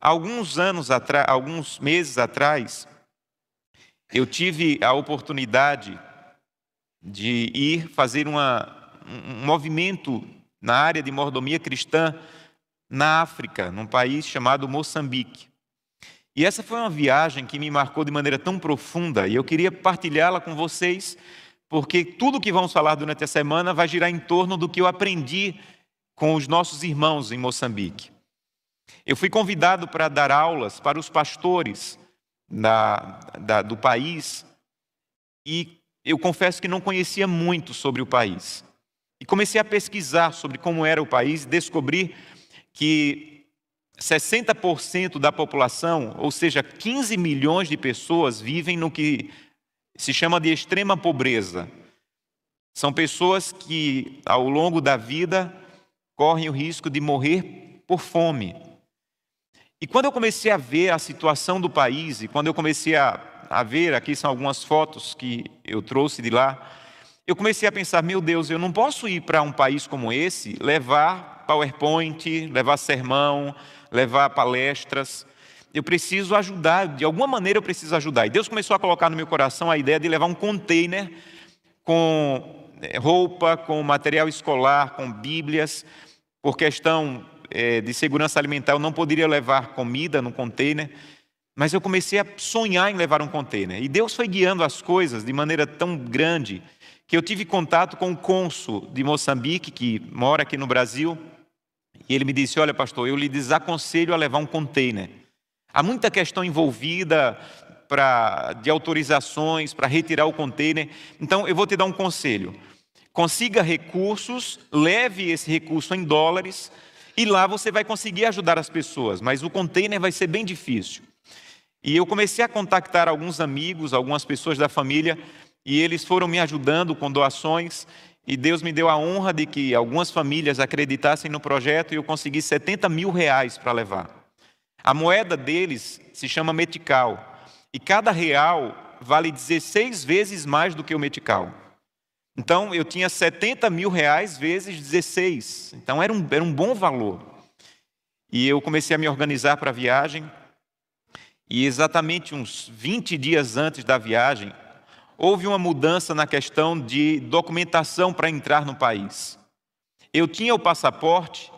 Alguns meses atrás, eu tive a oportunidade de ir fazer um movimento na área de mordomia cristã na África, num país chamado Moçambique. E essa foi uma viagem que me marcou de maneira tão profunda, e eu queria partilhá-la com vocês, porque tudo que vamos falar durante a semana vai girar em torno do que eu aprendi com os nossos irmãos em Moçambique. Eu fui convidado para dar aulas para os pastores do país, e eu confesso que não conhecia muito sobre o país. E comecei a pesquisar sobre como era o país e descobri que 60% da população, ou seja, 15 milhões de pessoas, vivem no que se chama de extrema pobreza. São pessoas que, ao longo da vida, correm o risco de morrer por fome. E quando eu comecei a ver a situação do país, e quando eu comecei a ver, aqui são algumas fotos que eu trouxe de lá, eu comecei a pensar, meu Deus, eu não posso ir para um país como esse, levar PowerPoint, levar sermão, levar palestras. Eu preciso ajudar, de alguma maneira eu preciso ajudar. E Deus começou a colocar no meu coração a ideia de levar um container com roupa, com material escolar, com bíblias. Por questão de segurança alimentar, eu não poderia levar comida no container, mas eu comecei a sonhar em levar um container. E Deus foi guiando as coisas de maneira tão grande que eu tive contato com o cônsul de Moçambique, que mora aqui no Brasil, e ele me disse, olha pastor, eu lhe desaconselho a levar um container. Há muita questão envolvida de autorizações para retirar o container, então eu vou te dar um conselho. Consiga recursos, leve esse recurso em dólares, e lá você vai conseguir ajudar as pessoas, mas o container vai ser bem difícil. E eu comecei a contactar alguns amigos, algumas pessoas da família, e eles foram me ajudando com doações, e Deus me deu a honra de que algumas famílias acreditassem no projeto, e eu consegui R$70 mil para levar. A moeda deles se chama metical, e cada real vale 16 vezes mais do que o metical. Então, eu tinha R$70 mil vezes 16. Então, era um bom valor. E eu comecei a me organizar para a viagem. E exatamente uns 20 dias antes da viagem, houve uma mudança na questão de documentação para entrar no país. Eu tinha o passaporte,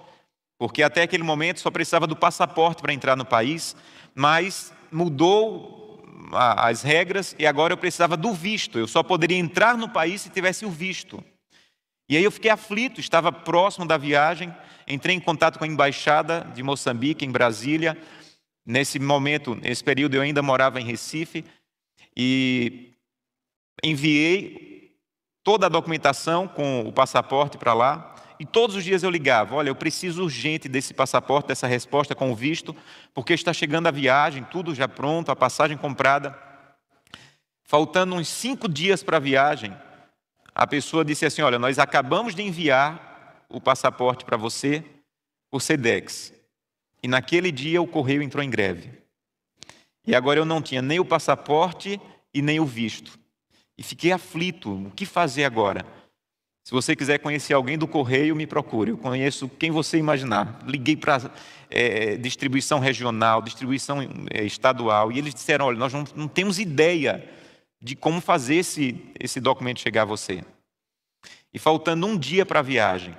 porque até aquele momento só precisava do passaporte para entrar no país, mas mudou as regras e agora eu precisava do visto. Eu só poderia entrar no país se tivesse o visto. E aí eu fiquei aflito, estava próximo da viagem, entrei em contato com a embaixada de Moçambique, em Brasília. Nesse momento, nesse período, eu ainda morava em Recife e enviei toda a documentação com o passaporte para lá. E todos os dias eu ligava, olha, eu preciso urgente desse passaporte, dessa resposta com o visto, porque está chegando a viagem, tudo já pronto, a passagem comprada. Faltando uns 5 dias para a viagem, a pessoa disse assim, olha, nós acabamos de enviar o passaporte para você por Sedex. E naquele dia o correio entrou em greve. E agora eu não tinha nem o passaporte e nem o visto. E fiquei aflito, o que fazer agora? Se você quiser conhecer alguém do correio, me procure. Eu conheço quem você imaginar. Liguei para distribuição regional, distribuição estadual, e eles disseram, olha, nós não temos ideia de como fazer esse documento chegar a você. E faltando um dia para a viagem,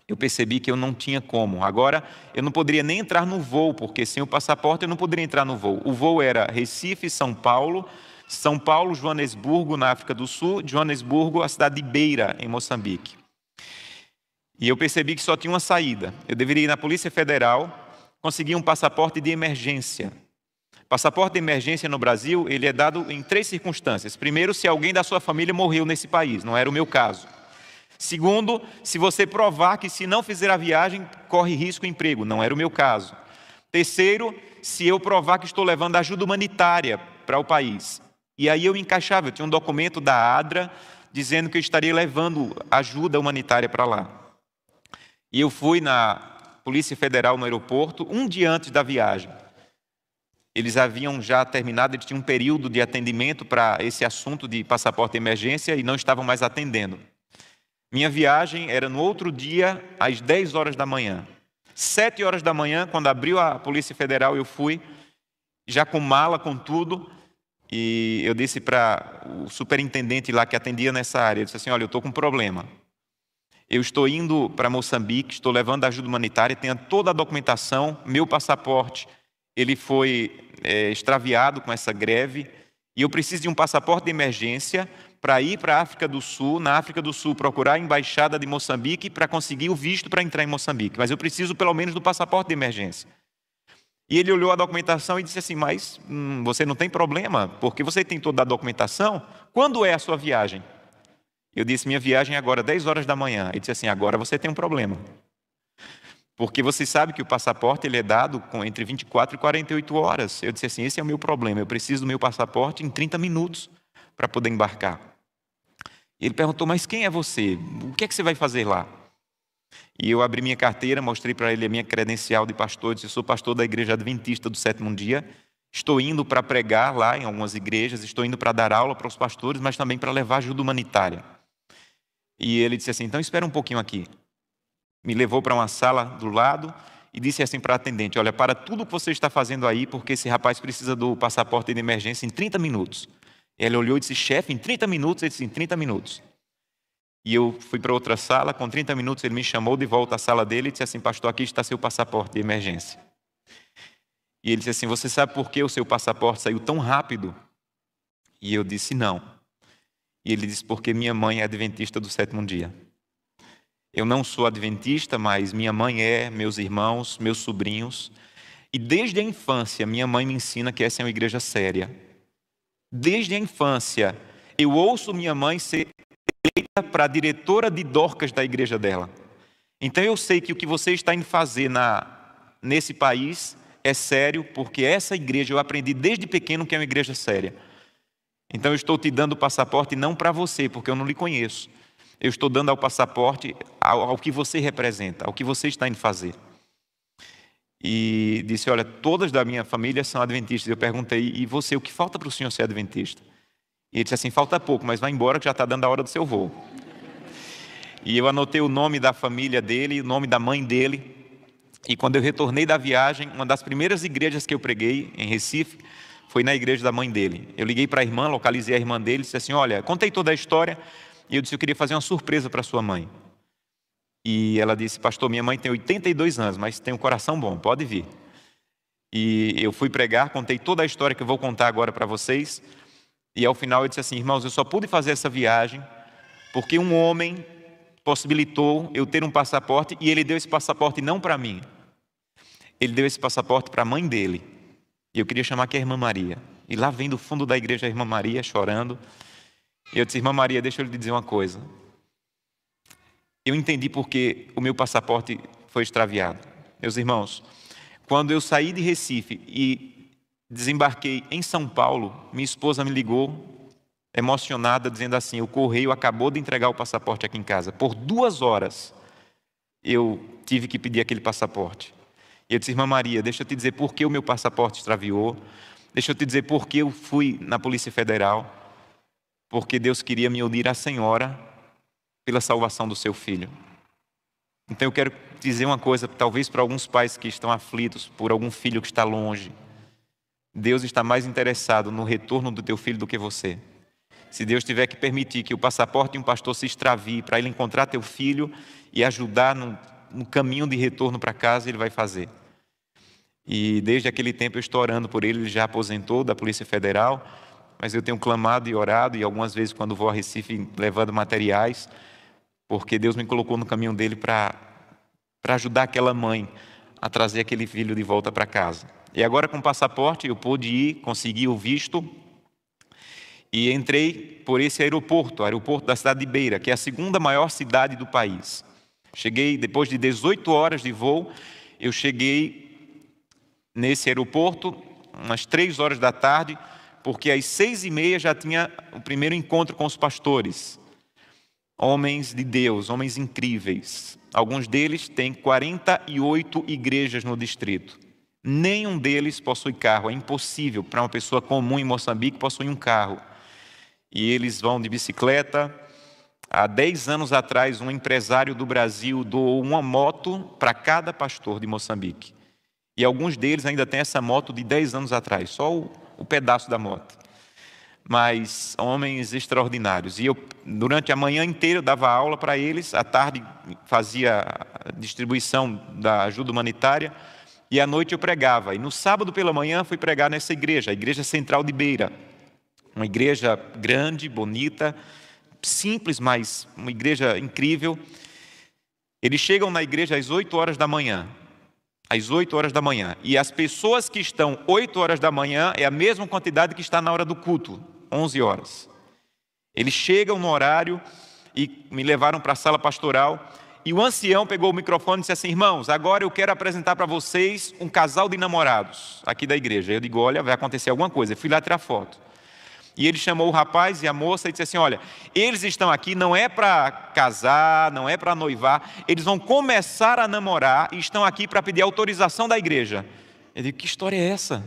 eu percebi que eu não tinha como. Agora, eu não poderia nem entrar no voo, porque sem o passaporte eu não poderia entrar no voo. O voo era Recife, São Paulo, Joanesburgo, na África do Sul, Joanesburgo, a cidade de Beira, em Moçambique. E eu percebi que só tinha uma saída. Eu deveria ir na Polícia Federal, conseguir um passaporte de emergência. Passaporte de emergência no Brasil, ele é dado em 3 circunstâncias. Primeiro, se alguém da sua família morreu nesse país, não era o meu caso. Segundo, se você provar que se não fizer a viagem, corre risco de emprego, não era o meu caso. Terceiro, se eu provar que estou levando ajuda humanitária para o país. E aí eu me encaixava, eu tinha um documento da ADRA dizendo que eu estaria levando ajuda humanitária para lá. E eu fui na Polícia Federal no aeroporto, um dia antes da viagem. Eles haviam já terminado, eles tinham um período de atendimento para esse assunto de passaporte de emergência e não estavam mais atendendo. Minha viagem era no outro dia, às 10 horas da manhã. 7 horas da manhã, quando abriu a Polícia Federal, eu fui, já com mala, com tudo, e eu disse para o superintendente lá que atendia nessa área, eu disse assim, olha, eu estou com um problema. Eu estou indo para Moçambique, estou levando ajuda humanitária, tenho toda a documentação, meu passaporte, ele foi extraviado com essa greve, e eu preciso de um passaporte de emergência para ir para a África do Sul, na África do Sul procurar a embaixada de Moçambique para conseguir o visto para entrar em Moçambique, mas eu preciso pelo menos do passaporte de emergência. E ele olhou a documentação e disse assim, mas você não tem problema, porque você tem toda a documentação, quando é a sua viagem? Eu disse, minha viagem é agora, 10 horas da manhã. Ele disse assim, agora você tem um problema. Porque você sabe que o passaporte ele é dado entre 24 e 48 horas. Eu disse assim, esse é o meu problema, eu preciso do meu passaporte em 30 minutos para poder embarcar. E ele perguntou, mas quem é você? O que é que você vai fazer lá? E eu abri minha carteira, mostrei para ele a minha credencial de pastor, disse, eu sou pastor da Igreja Adventista do Sétimo Dia, estou indo para pregar lá em algumas igrejas, estou indo para dar aula para os pastores, mas também para levar ajuda humanitária. E ele disse assim, então espera um pouquinho aqui. Me levou para uma sala do lado e disse assim para a atendente, olha, para tudo que você está fazendo aí, porque esse rapaz precisa do passaporte de emergência em 30 minutos. Ele olhou e disse, chefe, em 30 minutos? Ele disse, em 30 minutos. E eu fui para outra sala, com 30 minutos ele me chamou de volta à sala dele e disse assim, pastor, aqui está seu passaporte de emergência. E ele disse assim, você sabe por que o seu passaporte saiu tão rápido? E eu disse, não. E ele disse, porque minha mãe é adventista do Sétimo Dia. Eu não sou adventista, mas minha mãe é, meus irmãos, meus sobrinhos. E desde a infância, minha mãe me ensina que essa é uma igreja séria. Desde a infância, eu ouço minha mãe ser eleita para a diretora de Dorcas da igreja dela. Então eu sei que o que você está indo fazer nesse país é sério, porque essa igreja eu aprendi desde pequeno que é uma igreja séria. Então eu estou te dando o passaporte não para você, porque eu não lhe conheço. Eu estou dando ao passaporte ao que você representa, ao que você está indo fazer. E disse, olha, todas da minha família são adventistas. Eu perguntei, e você, o que falta para o senhor ser adventista? E ele disse assim, falta pouco, mas vai embora que já está dando a hora do seu voo. E eu anotei o nome da família dele, o nome da mãe dele. E quando eu retornei da viagem, uma das primeiras igrejas que eu preguei em Recife, foi na igreja da mãe dele. Eu liguei para a irmã, localizei a irmã dele, disse assim, olha, contei toda a história, e eu disse, eu queria fazer uma surpresa para sua mãe. E ela disse, pastor, minha mãe tem 82 anos, mas tem um coração bom, pode vir. E eu fui pregar, contei toda a história que eu vou contar agora para vocês, e ao final eu disse assim, irmãos, eu só pude fazer essa viagem porque um homem possibilitou eu ter um passaporte, e ele deu esse passaporte não para mim, ele deu esse passaporte para a mãe dele. E eu queria chamar aqui a irmã Maria. E lá vem do fundo da igreja a irmã Maria chorando. E eu disse, irmã Maria, deixa eu lhe dizer uma coisa. Eu entendi porque o meu passaporte foi extraviado. Meus irmãos, quando eu saí de Recife e desembarquei em São Paulo, minha esposa me ligou, emocionada, dizendo assim, o correio acabou de entregar o passaporte aqui em casa. Por 2 horas eu tive que pedir aquele passaporte. E eu disse, irmã Maria, deixa eu te dizer por que o meu passaporte extraviou. Deixa eu te dizer por que eu fui na Polícia Federal. Porque Deus queria me unir à Senhora pela salvação do seu filho. Então eu quero dizer uma coisa, talvez para alguns pais que estão aflitos por algum filho que está longe. Deus está mais interessado no retorno do teu filho do que você. Se Deus tiver que permitir que o passaporte de um pastor se extravie para ele encontrar teu filho e ajudar no caminho de retorno para casa, ele vai fazer. E desde aquele tempo eu estou orando por ele, ele já aposentou da Polícia Federal, mas eu tenho clamado e orado, e algumas vezes quando vou a Recife levando materiais, porque Deus me colocou no caminho dele para ajudar aquela mãe a trazer aquele filho de volta para casa. E agora com o passaporte eu pude ir, consegui o visto, e entrei por esse aeroporto da cidade de Beira, que é a segunda maior cidade do país. Cheguei, depois de 18 horas de voo, eu cheguei nesse aeroporto, umas 3 horas da tarde, porque às 6h30 já tinha o primeiro encontro com os pastores. Homens de Deus, homens incríveis. Alguns deles têm 48 igrejas no distrito. Nenhum deles possui carro, é impossível para uma pessoa comum em Moçambique possuir um carro. E eles vão de bicicleta, Há 10 anos atrás, um empresário do Brasil doou uma moto para cada pastor de Moçambique. E alguns deles ainda têm essa moto de 10 anos atrás, só o pedaço da moto. Mas homens extraordinários. E eu, durante a manhã inteira, eu dava aula para eles, à tarde fazia a distribuição da ajuda humanitária, e à noite eu pregava. E no sábado pela manhã fui pregar nessa igreja, a Igreja Central de Beira. Uma igreja grande, bonita, simples, mas uma igreja incrível. Eles chegam na igreja às 8 horas da manhã. Às 8 horas da manhã. E as pessoas que estão 8 horas da manhã é a mesma quantidade que está na hora do culto, 11 horas. Eles chegam no horário e me levaram para a sala pastoral. E o ancião pegou o microfone e disse assim: irmãos, agora eu quero apresentar para vocês um casal de namorados aqui da igreja. Eu digo: olha, vai acontecer alguma coisa. Eu fui lá tirar foto. E ele chamou o rapaz e a moça e disse assim: olha, eles estão aqui não é para casar, não é para noivar, eles vão começar a namorar e estão aqui para pedir autorização da igreja. Eu digo: que história é essa?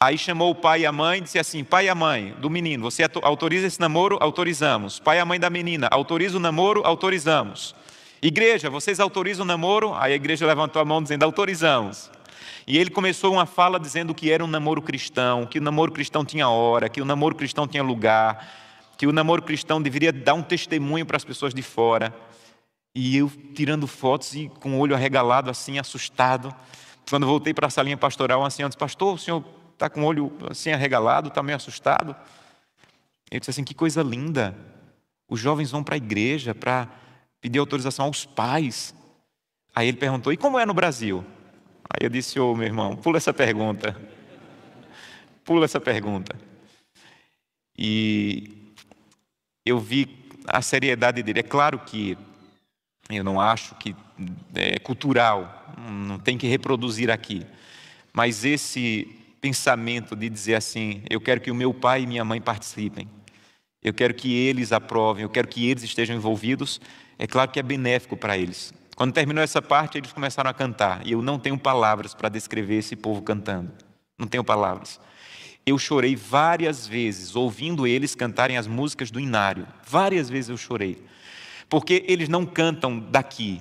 Aí chamou o pai e a mãe e disse assim: pai e a mãe do menino, você autoriza esse namoro? Autorizamos. Pai e a mãe da menina, autoriza o namoro? Autorizamos. Igreja, vocês autorizam o namoro? Aí a igreja levantou a mão dizendo: autorizamos. E ele começou uma fala dizendo que era um namoro cristão, que o namoro cristão tinha hora, que o namoro cristão tinha lugar, que o namoro cristão deveria dar um testemunho para as pessoas de fora. E eu tirando fotos e com o olho arregalado assim, assustado. Quando voltei para a salinha pastoral, uma senhora disse: pastor, o senhor está com o olho assim arregalado, está meio assustado? Ele disse assim: que coisa linda, os jovens vão para a igreja para pedir autorização aos pais. Aí ele perguntou: e como é no Brasil? Aí eu disse: ô meu irmão, pula essa pergunta. Pula essa pergunta. E eu vi a seriedade dele. É claro que eu não acho que é cultural, não tem que reproduzir aqui. Mas esse pensamento de dizer assim: eu quero que o meu pai e minha mãe participem, eu quero que eles aprovem, eu quero que eles estejam envolvidos, é claro que é benéfico para eles. Quando terminou essa parte, eles começaram a cantar. E eu não tenho palavras para descrever esse povo cantando. Não tenho palavras. Eu chorei várias vezes ouvindo eles cantarem as músicas do Inário. Várias vezes eu chorei. Porque eles não cantam daqui,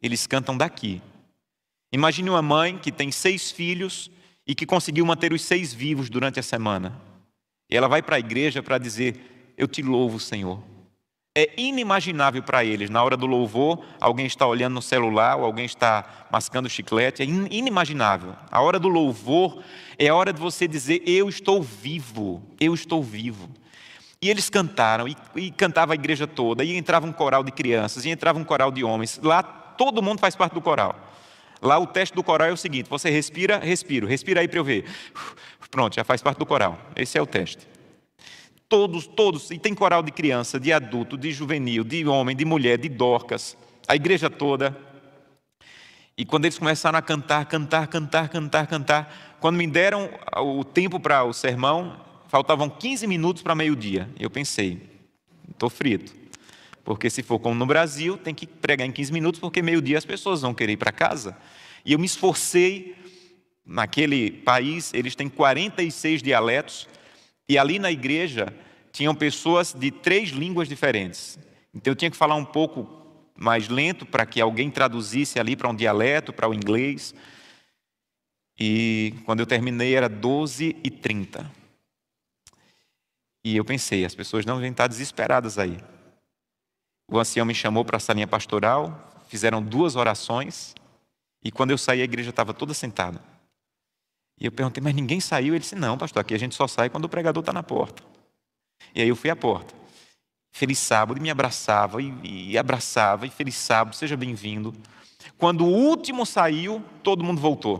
eles cantam daqui. Imagine uma mãe que tem 6 filhos e que conseguiu manter os 6 vivos durante a semana. E ela vai para a igreja para dizer: eu te louvo, Senhor. É inimaginável para eles, na hora do louvor, alguém está olhando no celular ou alguém está mascando chiclete, é inimaginável. A hora do louvor é a hora de você dizer: eu estou vivo, eu estou vivo. E eles cantaram, e cantava a igreja toda, e entrava um coral de crianças, e entrava um coral de homens. Lá todo mundo faz parte do coral. Lá o teste do coral é o seguinte: você respira, respira aí para eu ver. Pronto, já faz parte do coral. Esse é o teste. Todos, e tem coral de criança, de adulto, de juvenil, de homem, de mulher, de dorcas, a igreja toda. E quando eles começaram a cantar, quando me deram o tempo para o sermão, faltavam 15 minutos para meio-dia. Eu pensei: estou frito, porque se for como no Brasil, tem que pregar em 15 minutos, porque meio-dia as pessoas vão querer ir para casa. E eu me esforcei. Naquele país, eles têm 46 dialetos, e ali na igreja tinham pessoas de 3 línguas diferentes. Então eu tinha que falar um pouco mais lento para que alguém traduzisse ali para um dialeto, para o inglês. E quando eu terminei era 12h30. E eu pensei: as pessoas não devem estar desesperadas aí. O ancião me chamou para a salinha pastoral, fizeram 2 orações, e quando eu saí a igreja estava toda sentada. E eu perguntei: mas ninguém saiu? Ele disse: não, pastor, aqui a gente só sai quando o pregador está na porta. E aí eu fui à porta. Feliz sábado, e me abraçava, e abraçava, e feliz sábado, seja bem-vindo. Quando o último saiu, todo mundo voltou.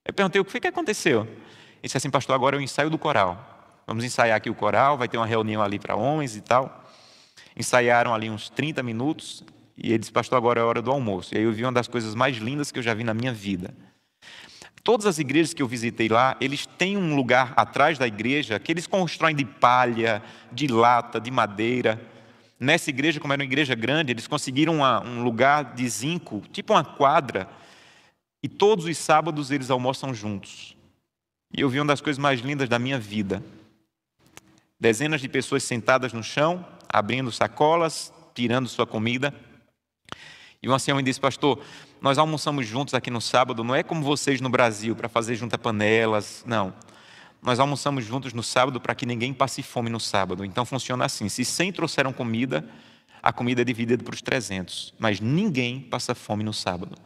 Eu perguntei: o que foi que aconteceu? Ele disse assim: pastor, agora é o ensaio do coral. Vamos ensaiar aqui o coral, vai ter uma reunião ali para homens e tal. Ensaiaram ali uns 30 minutos, e ele disse: pastor, agora é a hora do almoço. E aí eu vi uma das coisas mais lindas que eu já vi na minha vida. Todas as igrejas que eu visitei lá, eles têm um lugar atrás da igreja que eles constroem de palha, de lata, de madeira. Nessa igreja, como era uma igreja grande, eles conseguiram um lugar de zinco, tipo uma quadra, e todos os sábados eles almoçam juntos. E eu vi uma das coisas mais lindas da minha vida. Dezenas de pessoas sentadas no chão, abrindo sacolas, tirando sua comida. E uma senhora me disse: pastor, nós almoçamos juntos aqui no sábado, não é como vocês no Brasil, para fazer junta-panelas, não. Nós almoçamos juntos no sábado para que ninguém passe fome no sábado. Então funciona assim: se 100 trouxeram comida, a comida é dividida para os 300, mas ninguém passa fome no sábado.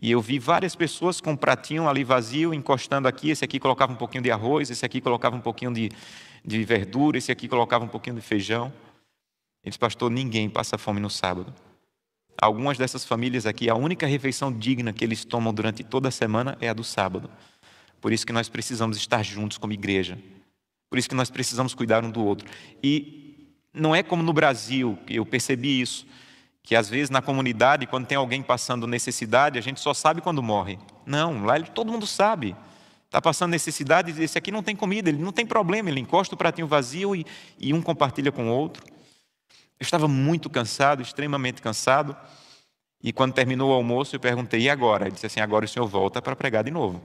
E eu vi várias pessoas com um pratinho ali vazio, encostando aqui. Esse aqui colocava um pouquinho de arroz, esse aqui colocava um pouquinho de verdura, esse aqui colocava um pouquinho de feijão. Ele disse: pastor, ninguém passa fome no sábado. Algumas dessas famílias aqui, a única refeição digna que eles tomam durante toda a semana é a do sábado. Por isso que nós precisamos estar juntos como igreja. Por isso que nós precisamos cuidar um do outro. E não é como no Brasil, eu percebi isso, que às vezes na comunidade, quando tem alguém passando necessidade, a gente só sabe quando morre. Não, lá todo mundo sabe. Está passando necessidade, esse aqui não tem comida, ele não tem problema, ele encosta o pratinho vazio e um compartilha com o outro. Eu estava muito cansado, extremamente cansado, e quando terminou o almoço eu perguntei: e agora? Ele disse assim: agora o senhor volta para pregar de novo.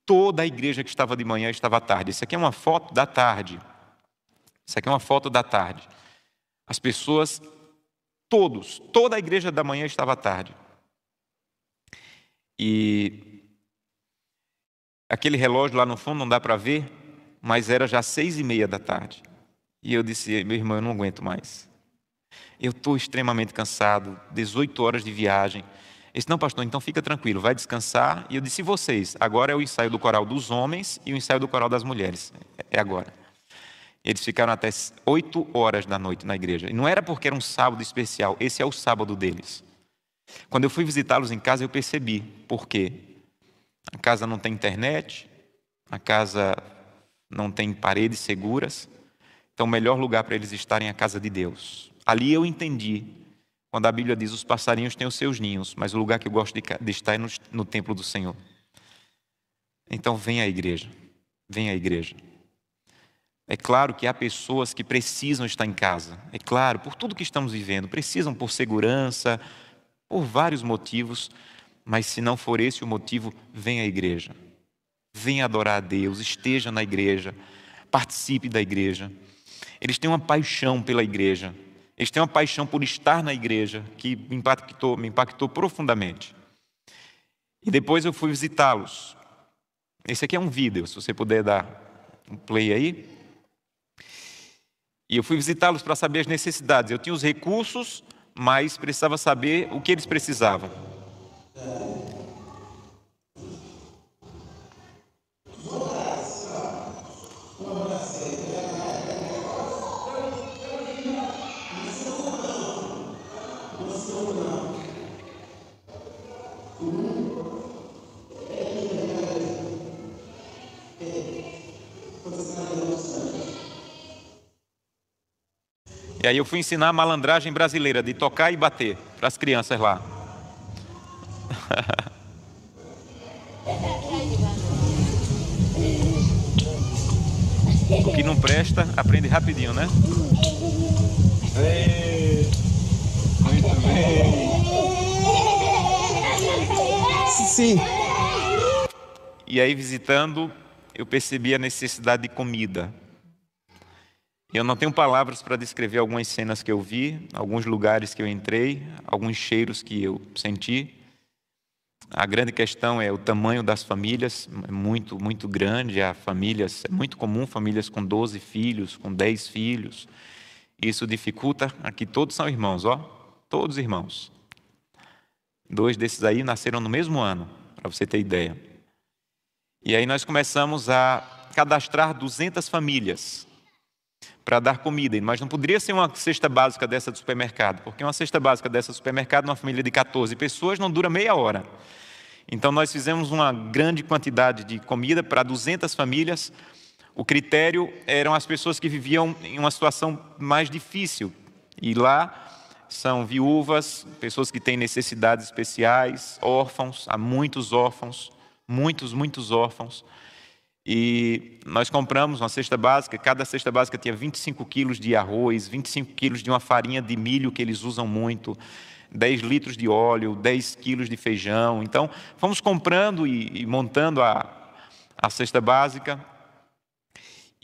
Toda a igreja que estava de manhã estava à tarde. Isso aqui é uma foto da tarde. Isso aqui é uma foto da tarde. As pessoas, toda a igreja da manhã estava à tarde. E aquele relógio lá no fundo não dá para ver, mas era já 6:30 da tarde. E eu disse: meu irmão, eu não aguento mais. Eu estou extremamente cansado, 18 horas de viagem. Ele disse: não, pastor, então fica tranquilo, vai descansar. E eu disse: e vocês? Agora é o ensaio do coral dos homens e o ensaio do coral das mulheres. É agora. Eles ficaram até 8 horas da noite na igreja. E não era porque era um sábado especial, esse é o sábado deles. Quando eu fui visitá-los em casa, eu percebi por quê. A casa não tem internet, a casa não tem paredes seguras. Então o melhor lugar para eles estarem é a casa de Deus. Ali eu entendi, quando a Bíblia diz: os passarinhos têm os seus ninhos, mas o lugar que eu gosto de estar é no templo do Senhor. Então venha à igreja, venha à igreja. É claro que há pessoas que precisam estar em casa. É claro, por tudo que estamos vivendo, precisam por segurança, por vários motivos. Mas se não for esse o motivo, venha à igreja. Venha adorar a Deus, esteja na igreja, participe da igreja. Eles têm uma paixão pela igreja. Eles têm uma paixão por estar na igreja que me impactou profundamente. E depois eu fui visitá-los. Esse aqui é um vídeo, se você puder dar um play aí. E eu fui visitá-los para saber as necessidades. Eu tinha os recursos, mas precisava saber o que eles precisavam. E aí eu fui ensinar a malandragem brasileira, de tocar e bater, para as crianças lá. O que não presta, aprende rapidinho, né? Muito bem. Sim. E aí, visitando, eu percebi a necessidade de comida. Eu não tenho palavras para descrever algumas cenas que eu vi, alguns lugares que eu entrei, alguns cheiros que eu senti. A grande questão é o tamanho das famílias, é muito, muito grande. É muito comum famílias com 12 filhos, com 10 filhos. Isso dificulta. Aqui todos são irmãos, ó, todos irmãos. 2 desses aí nasceram no mesmo ano, para você ter ideia. E aí nós começamos a cadastrar 200 famílias para dar comida, mas não poderia ser uma cesta básica dessa do supermercado, porque uma cesta básica dessa do supermercado, numa família de 14 pessoas, não dura meia hora. Então nós fizemos uma grande quantidade de comida para 200 famílias. O critério eram as pessoas que viviam em uma situação mais difícil, e lá são viúvas, pessoas que têm necessidades especiais, órfãos, há muitos órfãos, muitos órfãos. E nós compramos uma cesta básica, cada cesta básica tinha 25 quilos de arroz, 25 quilos de uma farinha de milho que eles usam muito, 10 litros de óleo, 10 quilos de feijão. Então, fomos comprando e montando a cesta básica.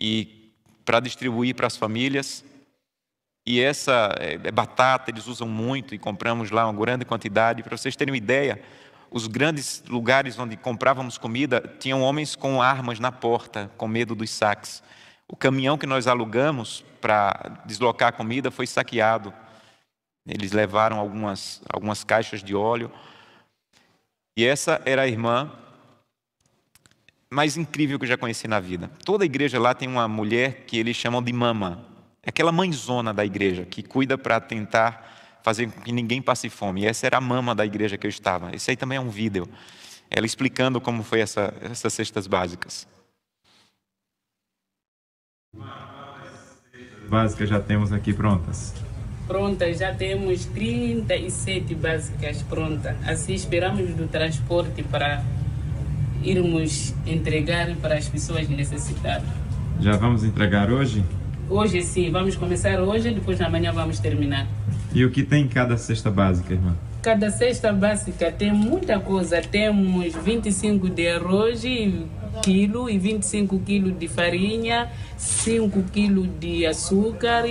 e para distribuir para as famílias. E essa batata eles usam muito e compramos lá uma grande quantidade. Para vocês terem uma ideia, os grandes lugares onde comprávamos comida tinham homens com armas na porta, com medo dos saques. O caminhão que nós alugamos para deslocar a comida foi saqueado. Eles levaram algumas caixas de óleo. E essa era a irmã mais incrível que eu já conheci na vida. Toda a igreja lá tem uma mulher que eles chamam de mama. É aquela mãezona da igreja que cuida para tentar fazer com que ninguém passe fome. E essa era a mama da igreja que eu estava. Esse aí também é um vídeo. Ela explicando como foi essas cestas básicas. Básicas já temos aqui prontas. Prontas, já temos 37 básicas prontas. Assim esperamos do transporte para irmos entregar para as pessoas necessitadas. Já vamos entregar hoje? Hoje sim, vamos começar hoje, depois amanhã vamos terminar. E o que tem em cada cesta básica, irmã? Cada cesta básica tem muita coisa. Temos 25 de arroz, quilo, e 25 quilos de farinha, 5 quilos de açúcar,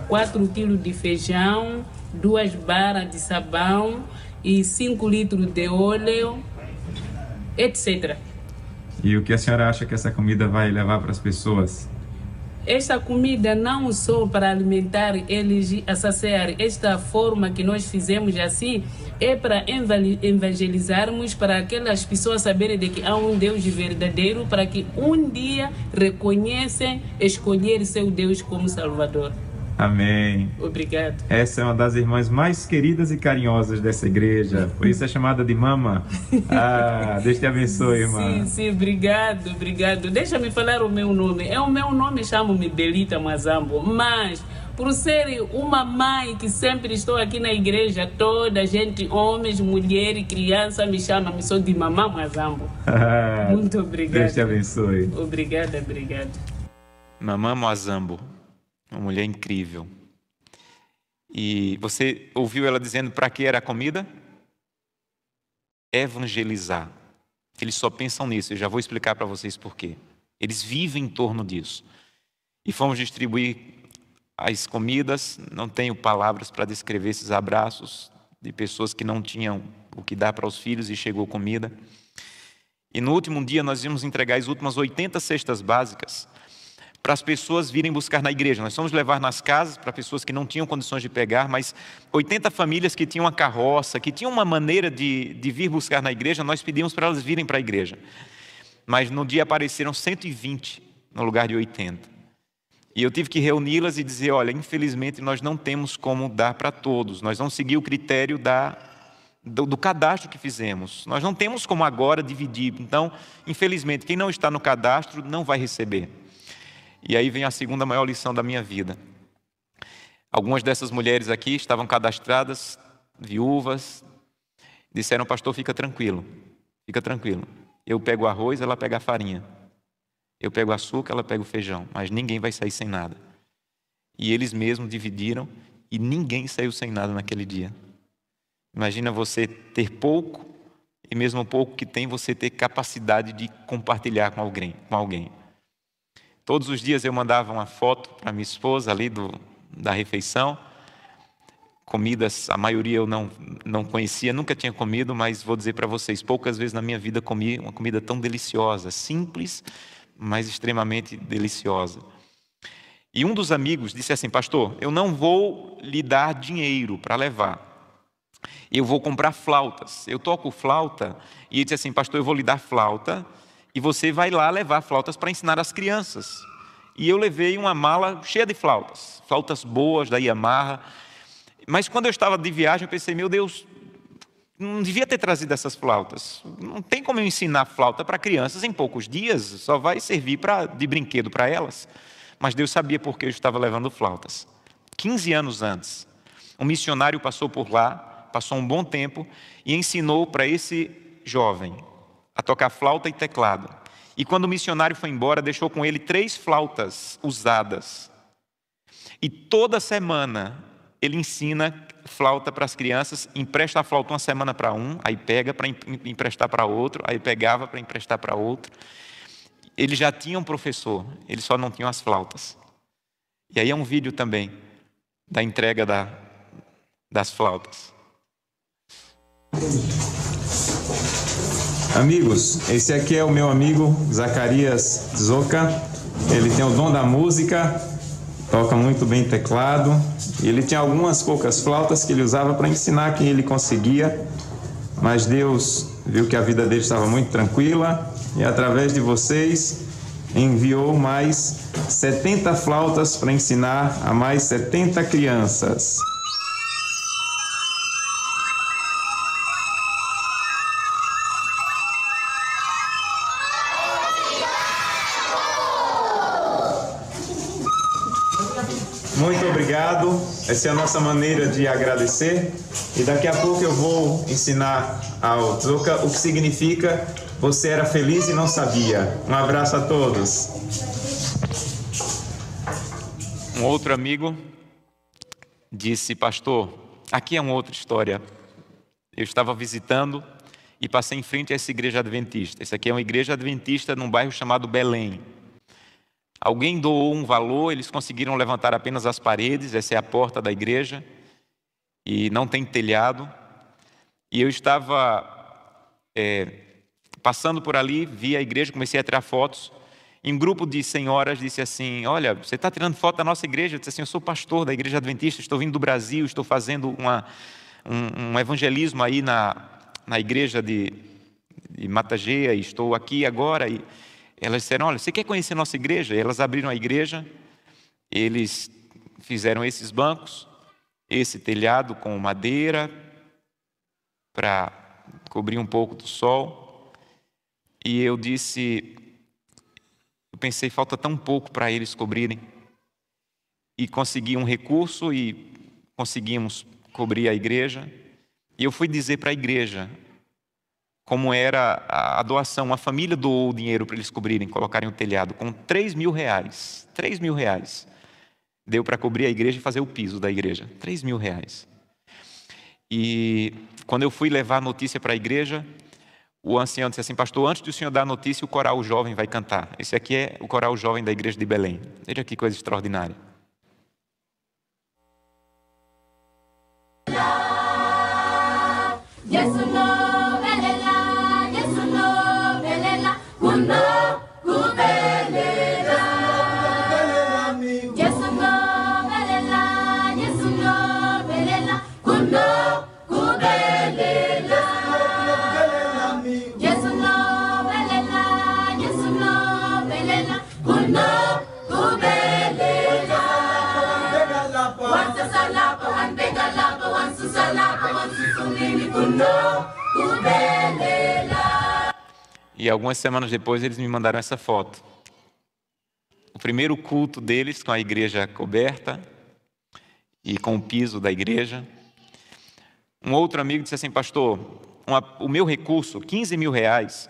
4 quilos de feijão, 2 barras de sabão e 5 litros de óleo, etc. E o que a senhora acha que essa comida vai levar para as pessoas? Esta comida não só para alimentar eles a saciar, esta forma que nós fizemos assim é para evangelizarmos, para aquelas pessoas saberem de que há um Deus verdadeiro, para que um dia reconhecem escolher seu Deus como Salvador. Amém. Obrigado. Essa é uma das irmãs mais queridas e carinhosas dessa igreja. Por isso é chamada de mama. Deus te abençoe, irmã. Sim, obrigado. Deixa-me falar o meu nome. O meu nome chamo-me Belita Mwazambo, mas por ser uma mãe que sempre estou aqui na igreja, toda a gente, homens, mulheres, crianças, me sou de Mamã Mwazambo. Muito obrigado. Deus te abençoe. Obrigado. Mamã Mwazambo. Uma mulher incrível. E você ouviu ela dizendo para que era a comida? Evangelizar. Eles só pensam nisso, eu já vou explicar para vocês por quê. Eles vivem em torno disso. E fomos distribuir as comidas, não tenho palavras para descrever esses abraços de pessoas que não tinham o que dar para os filhos e chegou comida. E no último dia nós íamos entregar as últimas 80 cestas básicas para as pessoas virem buscar na igreja. Nós fomos levar nas casas para pessoas que não tinham condições de pegar, mas 80 famílias que tinham uma carroça, que tinham uma maneira de vir buscar na igreja, nós pedimos para elas virem para a igreja. Mas no dia apareceram 120 no lugar de 80. E eu tive que reuni-las e dizer, olha, infelizmente nós não temos como dar para todos. Nós não seguimos o critério do cadastro que fizemos. Nós não temos como agora dividir. Então, infelizmente, quem não está no cadastro não vai receber. E aí vem a segunda maior lição da minha vida. Algumas dessas mulheres aqui estavam cadastradas, viúvas, disseram, pastor, fica tranquilo. Eu pego o arroz, ela pega a farinha. Eu pego o açúcar, ela pega o feijão. Mas ninguém vai sair sem nada. E eles mesmos dividiram e ninguém saiu sem nada naquele dia. Imagina você ter pouco e mesmo o pouco que tem, você ter capacidade de compartilhar com alguém. Todos os dias eu mandava uma foto para minha esposa ali da refeição. Comidas, a maioria eu não conhecia, nunca tinha comido, mas vou dizer para vocês, poucas vezes na minha vida comi uma comida tão deliciosa, simples, mas extremamente deliciosa. E um dos amigos disse assim, pastor, eu não vou lhe dar dinheiro para levar. Eu vou comprar flautas. Eu toco flauta e ele disse assim, pastor, eu vou lhe dar flauta e você vai lá levar flautas para ensinar as crianças. E eu levei uma mala cheia de flautas boas da Yamaha. Mas quando eu estava de viagem, eu pensei, meu Deus, não devia ter trazido essas flautas. Não tem como eu ensinar flauta para crianças em poucos dias, só vai servir de brinquedo para elas. Mas Deus sabia por que eu estava levando flautas. 15 anos antes, um missionário passou por lá, passou um bom tempo e ensinou para esse jovem a tocar flauta e teclado. E quando o missionário foi embora, deixou com ele 3 flautas usadas. E toda semana ele ensina flauta para as crianças, empresta a flauta uma semana para um, aí pega para emprestar para outro, aí pegava para emprestar para outro. eles já tinham professor, eles só não tinham as flautas. E aí é um vídeo também da entrega das flautas. Amigos, esse aqui é o meu amigo Zacarias Zoca. Ele tem o dom da música, toca muito bem teclado. E ele tinha algumas poucas flautas que ele usava para ensinar quem ele conseguia. Mas Deus viu que a vida dele estava muito tranquila e através de vocês enviou mais 70 flautas para ensinar a mais 70 crianças. Muito obrigado, essa é a nossa maneira de agradecer e daqui a pouco eu vou ensinar ao Zoca o que significa você era feliz e não sabia. Um abraço a todos. Um outro amigo disse: pastor, aqui é uma outra história. Eu estava visitando e passei em frente a essa igreja adventista. Essa aqui é uma igreja adventista num bairro chamado Belém. Alguém doou um valor, eles conseguiram levantar apenas as paredes, essa é a porta da igreja, e não tem telhado. E eu estava passando por ali, vi a igreja, comecei a tirar fotos, e um grupo de senhoras disse assim: olha, você está tirando foto da nossa igreja? Eu disse assim: eu sou pastor da igreja adventista, estou vindo do Brasil, estou fazendo um evangelismo aí na igreja de Matageia, e estou aqui agora. E elas disseram: olha, você quer conhecer nossa igreja? E elas abriram a igreja, eles fizeram esses bancos, esse telhado com madeira para cobrir um pouco do sol. E eu pensei, falta tão pouco para eles cobrirem. E consegui um recurso e conseguimos cobrir a igreja. E eu fui dizer para a igreja como era a doação. A família doou o dinheiro para eles cobrirem, colocarem o telhado, com 3 mil reais. 3 mil reais. Deu para cobrir a igreja e fazer o piso da igreja. 3 mil reais. E quando eu fui levar a notícia para a igreja, o ancião disse assim: pastor, antes de o senhor dar a notícia, o coral jovem vai cantar. Esse aqui é o coral jovem da igreja de Belém. Veja que coisa extraordinária. E algumas semanas depois eles me mandaram essa foto. O primeiro culto deles com a igreja coberta e com o piso da igreja. Um outro amigo disse assim: pastor, o meu recurso, 15 mil reais,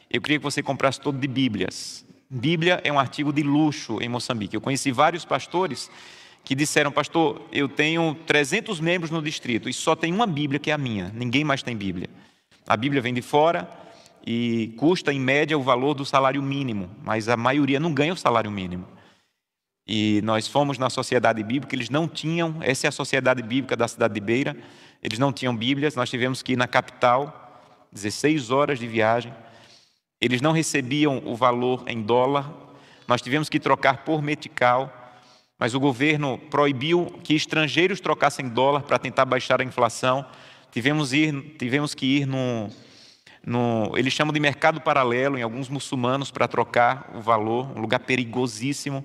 eu queria que você comprasse todo de Bíblias. Bíblia é um artigo de luxo em Moçambique. Eu conheci vários pastores que disseram: pastor, eu tenho 300 membros no distrito e só tem uma Bíblia que é a minha, ninguém mais tem Bíblia. A Bíblia vem de fora e custa em média o valor do salário mínimo, mas a maioria não ganha o salário mínimo. E nós fomos na sociedade bíblica, eles não tinham, essa é a sociedade bíblica da cidade de Beira, eles não tinham Bíblias, nós tivemos que ir na capital, 16 horas de viagem, eles não recebiam o valor em dólar, nós tivemos que trocar por metical, mas o governo proibiu que estrangeiros trocassem dólar para tentar baixar a inflação. Tivemos que ir eles chamam de mercado paralelo, em alguns muçulmanos, para trocar o valor, um lugar perigosíssimo,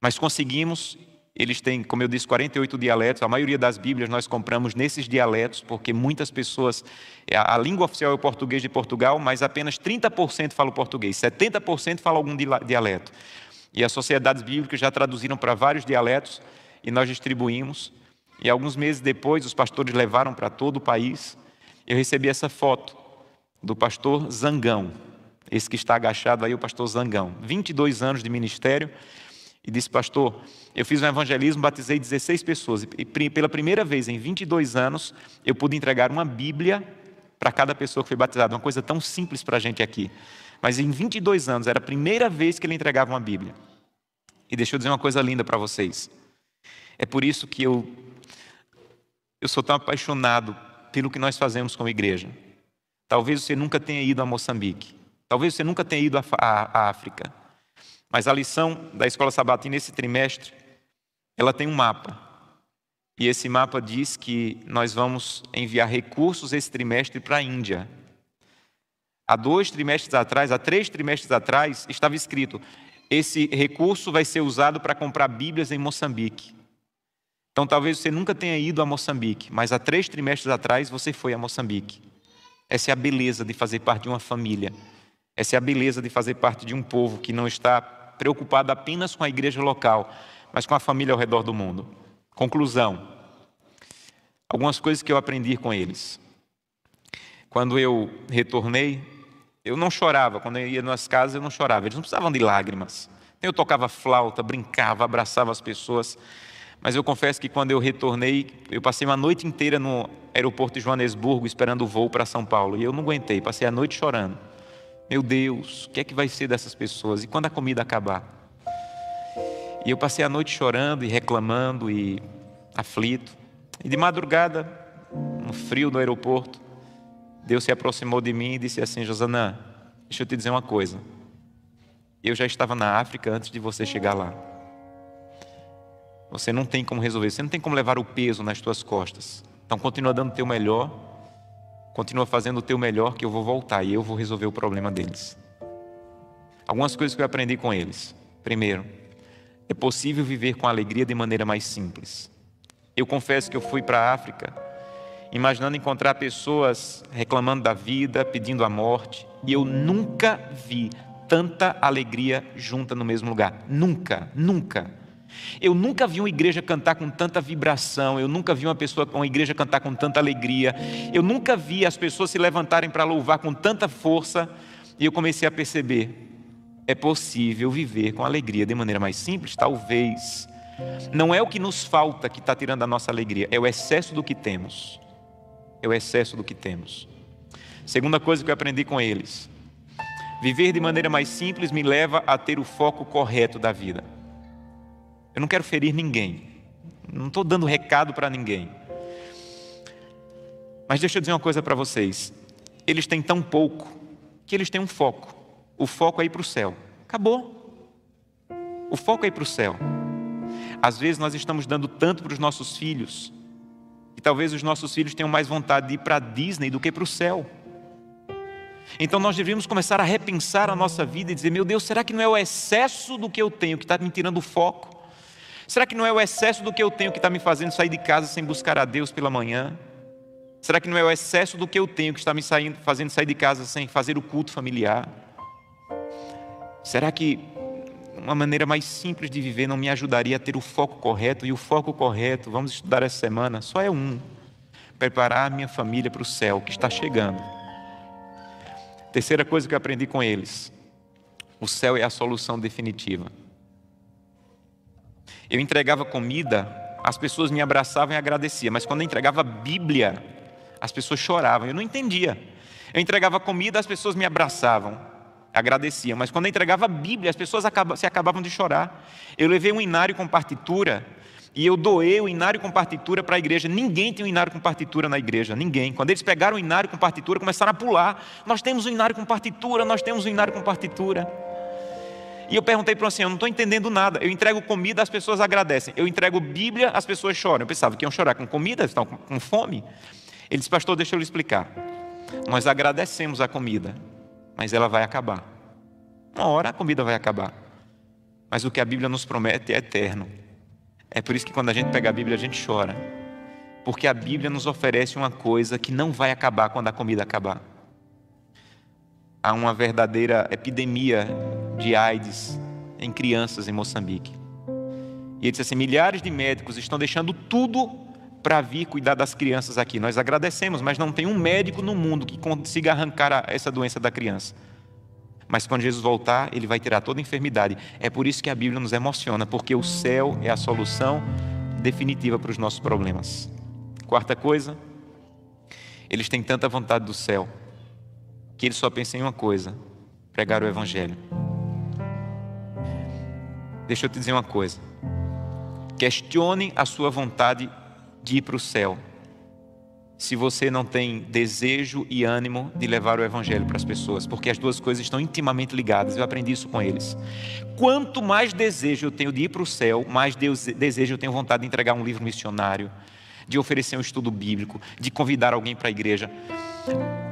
mas conseguimos. Eles têm, como eu disse, 48 dialetos, a maioria das Bíblias nós compramos nesses dialetos, porque muitas pessoas, a língua oficial é o português de Portugal, mas apenas 30% falam português, 70% falam algum dialeto. E as sociedades bíblicas já traduziram para vários dialetos e nós distribuímos. E alguns meses depois, os pastores levaram para todo o país. Eu recebi essa foto do pastor Zangão, esse que está agachado aí, o pastor Zangão, 22 anos de ministério, e disse: pastor, eu fiz um evangelismo, batizei 16 pessoas, e pela primeira vez em 22 anos, eu pude entregar uma Bíblia para cada pessoa que foi batizada, uma coisa tão simples para a gente aqui. Mas em 22 anos, era a primeira vez que ele entregava uma Bíblia. E deixa eu dizer uma coisa linda para vocês. É por isso que eu sou tão apaixonado pelo que nós fazemos como igreja. Talvez você nunca tenha ido a Moçambique. Talvez você nunca tenha ido à África. Mas a lição da Escola Sabatina nesse trimestre, ela tem um mapa. E esse mapa diz que nós vamos enviar recursos esse trimestre para a Índia. Há 3 trimestres atrás, estava escrito: esse recurso vai ser usado para comprar Bíblias em Moçambique. Então talvez você nunca tenha ido a Moçambique, mas há 3 trimestres atrás você foi a Moçambique. Essa é a beleza de fazer parte de uma família. Essa é a beleza de fazer parte de um povo que não está preocupado apenas com a igreja local, mas com a família ao redor do mundo. Conclusão. Algumas coisas que eu aprendi com eles. Quando eu retornei, eu não chorava. Quando eu ia nas casas, eu não chorava. Eles não precisavam de lágrimas. Eu tocava flauta, brincava, abraçava as pessoas. Mas eu confesso que quando eu retornei, eu passei uma noite inteira no aeroporto de Joanesburgo esperando o voo para São Paulo. E eu não aguentei, passei a noite chorando. Meu Deus, o que é que vai ser dessas pessoas? E quando a comida acabar? E eu passei a noite chorando e reclamando e aflito. E de madrugada, no frio do aeroporto, Deus se aproximou de mim e disse assim: Josanã, deixa eu te dizer uma coisa. Eu já estava na África antes de você chegar lá. Você não tem como resolver, você não tem como levar o peso nas tuas costas. Então continua dando o teu melhor, continua fazendo o teu melhor, que eu vou voltar e eu vou resolver o problema deles. Algumas coisas que eu aprendi com eles. Primeiro, é possível viver com alegria de maneira mais simples. Eu confesso que eu fui para a África imaginando encontrar pessoas reclamando da vida, pedindo a morte, e eu nunca vi tanta alegria junta no mesmo lugar. Nunca, nunca. Eu nunca vi uma igreja cantar com tanta vibração, eu nunca vi uma igreja cantar com tanta alegria, eu nunca vi as pessoas se levantarem para louvar com tanta força, e eu comecei a perceber, é possível viver com alegria de maneira mais simples, talvez. Não é o que nos falta que está tirando a nossa alegria, é o excesso do que temos. É o excesso do que temos. Segunda coisa que eu aprendi com eles: viver de maneira mais simples me leva a ter o foco correto da vida. Eu não quero ferir ninguém, não estou dando recado para ninguém. Mas deixa eu dizer uma coisa para vocês: eles têm tão pouco que eles têm um foco. O foco é ir para o céu. Acabou. O foco é ir para o céu. Às vezes nós estamos dando tanto para os nossos filhos, e talvez os nossos filhos tenham mais vontade de ir para a Disney do que para o céu. Então nós deveríamos começar a repensar a nossa vida e dizer: meu Deus, será que não é o excesso do que eu tenho que está me tirando o foco? Será que não é o excesso do que eu tenho que está me fazendo sair de casa sem buscar a Deus pela manhã? Será que não é o excesso do que eu tenho que está me fazendo sair de casa sem fazer o culto familiar? Será que uma maneira mais simples de viver não me ajudaria a ter o foco correto? E o foco correto, vamos estudar essa semana, só é um: preparar a minha família para o céu que está chegando. Terceira coisa que eu aprendi com eles: o céu é a solução definitiva. Eu entregava comida, as pessoas me abraçavam e agradeciam, mas quando eu entregava Bíblia, as pessoas choravam, eu não entendia. Eu entregava comida, as pessoas me abraçavam, agradeciam, mas quando eu entregava Bíblia, as pessoas acabavam de chorar. Eu levei um inário com partitura e eu doei o inário com partitura para a igreja. Ninguém tem um inário com partitura na igreja, ninguém. Quando eles pegaram o inário com partitura, começaram a pular: nós temos um inário com partitura, nós temos um inário com partitura. E eu perguntei para o Senhor: eu não estou entendendo nada. Eu entrego comida, as pessoas agradecem. Eu entrego Bíblia, as pessoas choram. Eu pensava que iam chorar com comida, estão com fome. Ele disse: pastor, deixa eu lhe explicar. Nós agradecemos a comida, mas ela vai acabar. Uma hora a comida vai acabar. Mas o que a Bíblia nos promete é eterno. É por isso que quando a gente pega a Bíblia, a gente chora. Porque a Bíblia nos oferece uma coisa que não vai acabar quando a comida acabar. Há uma verdadeira epidemia de AIDS em crianças em Moçambique. E ele disse assim: milhares de médicos estão deixando tudo para vir cuidar das crianças aqui. Nós agradecemos, mas não tem um médico no mundo que consiga arrancar essa doença da criança. Mas quando Jesus voltar, ele vai tirar toda a enfermidade. É por isso que a Bíblia nos emociona, porque o céu é a solução definitiva para os nossos problemas. Quarta coisa: eles têm tanta vontade do céu que eles só pensam em uma coisa: pregar o Evangelho. Deixa eu te dizer uma coisa. Questione a sua vontade de ir para o céu, se você não tem desejo e ânimo de levar o Evangelho para as pessoas, porque as duas coisas estão intimamente ligadas. Eu aprendi isso com eles. Quanto mais desejo eu tenho de ir para o céu, mais desejo eu tenho vontade de entregar um livro missionário, de oferecer um estudo bíblico, de convidar alguém para a igreja.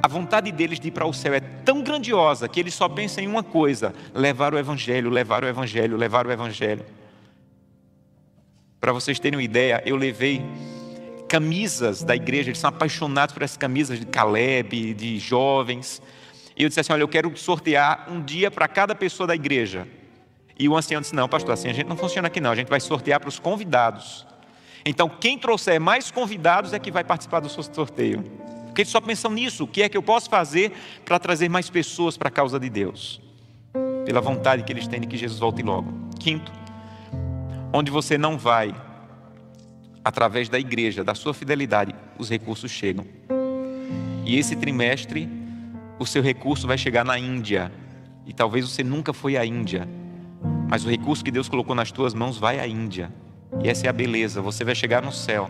A vontade deles de ir para o céu é tão grandiosa que eles só pensam em uma coisa: levar o Evangelho, levar o Evangelho, levar o Evangelho. Para vocês terem uma ideia, eu levei camisas da igreja, eles são apaixonados por essas camisas de Caleb, de jovens. E eu disse assim: olha, eu quero sortear um dia para cada pessoa da igreja. E o ancião disse: não, pastor, assim a gente não funciona aqui não, a gente vai sortear para os convidados. Então quem trouxer mais convidados é que vai participar do sorteio. Porque eles só pensam nisso: o que é que eu posso fazer para trazer mais pessoas para a causa de Deus, pela vontade que eles têm de que Jesus volte logo. Quinto, onde você não vai, através da igreja, da sua fidelidade, os recursos chegam. E esse trimestre, o seu recurso vai chegar na Índia. E talvez você nunca foi à Índia, mas o recurso que Deus colocou nas tuas mãos vai à Índia. E essa é a beleza: você vai chegar no céu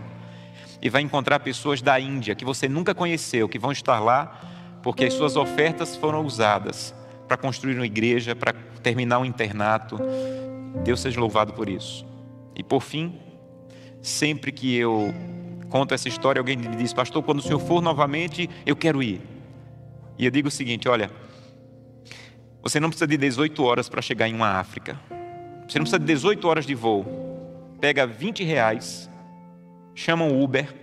e vai encontrar pessoas da Índia que você nunca conheceu, que vão estar lá porque as suas ofertas foram usadas para construir uma igreja, para terminar um internato. Deus seja louvado por isso. E por fim, sempre que eu conto essa história, alguém me diz: pastor, quando o senhor for novamente, eu quero ir. E eu digo o seguinte: olha, você não precisa de 18 horas para chegar em uma África. Você não precisa de 18 horas de voo. Pega R$20, chama um Uber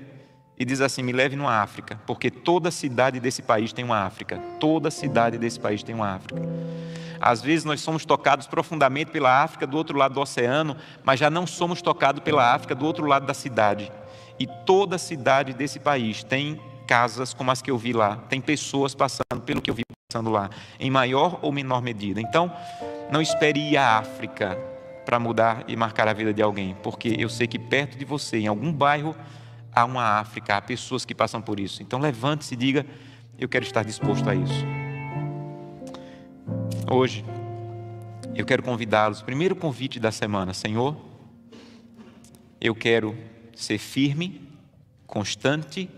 e diz assim: me leve numa África, porque toda cidade desse país tem uma África. Toda cidade desse país tem uma África. Às vezes nós somos tocados profundamente pela África do outro lado do oceano, mas já não somos tocados pela África do outro lado da cidade. E toda cidade desse país tem casas como as que eu vi lá, tem pessoas passando pelo que eu vi passando lá, em maior ou menor medida. Então, não espere ir à África para mudar e marcar a vida de alguém, porque eu sei que perto de você, em algum bairro, há uma África, há pessoas que passam por isso. Então levante-se e diga: eu quero estar disposto a isso. Hoje, eu quero convidá-los, primeiro convite da semana: Senhor, eu quero ser firme, constante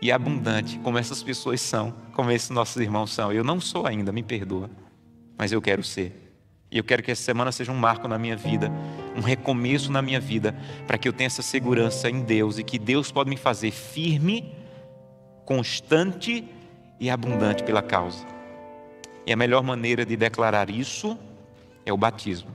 e abundante, como essas pessoas são, como esses nossos irmãos são. Eu não sou ainda, me perdoa, mas eu quero ser. E eu quero que essa semana seja um marco na minha vida, um recomeço na minha vida, para que eu tenha essa segurança em Deus e que Deus pode me fazer firme, constante e abundante pela causa. E a melhor maneira de declarar isso é o batismo.